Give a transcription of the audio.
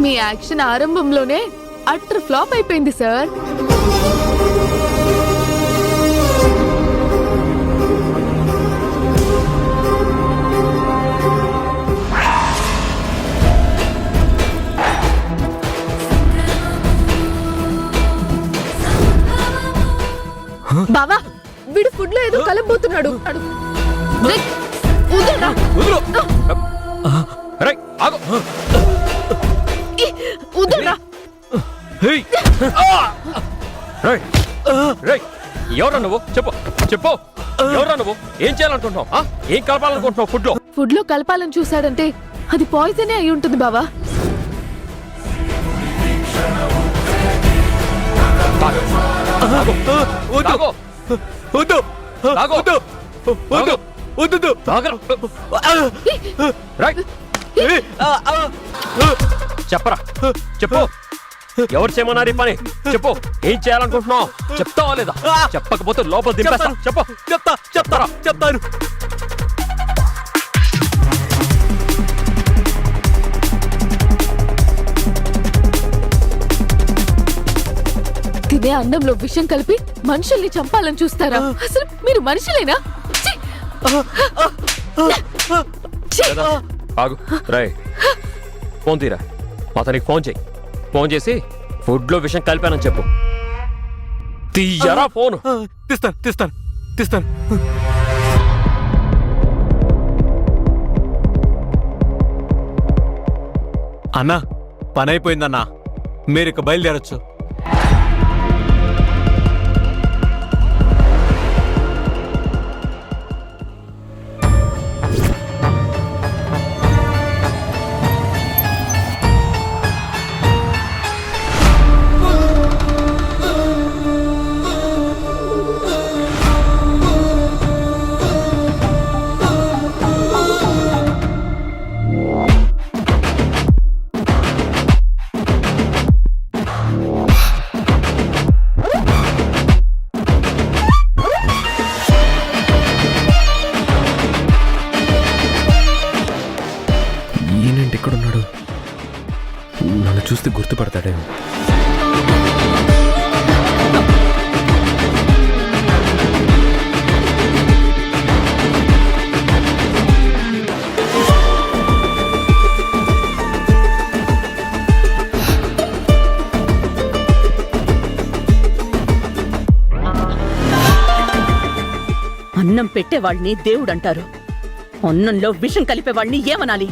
మీ action ఆరంభంలోనే utter flop అయిపోయింది sir. బావా వీడు ఫుడ్ లో ఏదో కలబోతున్నాడు. ఎవరా నువ్వు? చెప్పు చెప్పు, ఎవరా నువ్వు? ఏం చేయాలనుకుంటున్నావు? ఏం కలపాలనుకుంటున్నావు ఫుడ్ లో? ఫుడ్ లో కలపాలని చూసాడంటే అది పాయిజనే అయి ఉంటుంది బావా. చెప్పరా, చెప్పు. ఎవరు చేయమన్నారు ఈ పని? చెప్పు, ఏం చేయాలనుకుంటున్నావు? చెప్తావా లేదా? చెప్పకపోతే లోపల దింపేస్తా. చెప్పు. చెప్తాను. తినే అన్నంలో విషం కలిపి మనుషుల్ని చంపాలని చూస్తారా? అసలు మీరు మనుషులేనా? ఆగు రాయ్, ఫోన్ తీరా. అతనికి ఫోన్ చేయి. ఫోన్ చేసి ఫుడ్ లో విషం కలిపానని చెప్పు. తీయరా ఫోన్. తీస్తాను. అన్నా, పని అయిపోయిందన్నా, మీరు ఇక బయలుదేరొచ్చు. ఎక్కడున్నాడు? నన్ను చూస్తే గుర్తుపడతాడేమో. అన్నం పెట్టేవాళ్ళని దేవుడంటారు, అన్నంలో విషం కలిపేవాళ్ళని ఏమనాలి?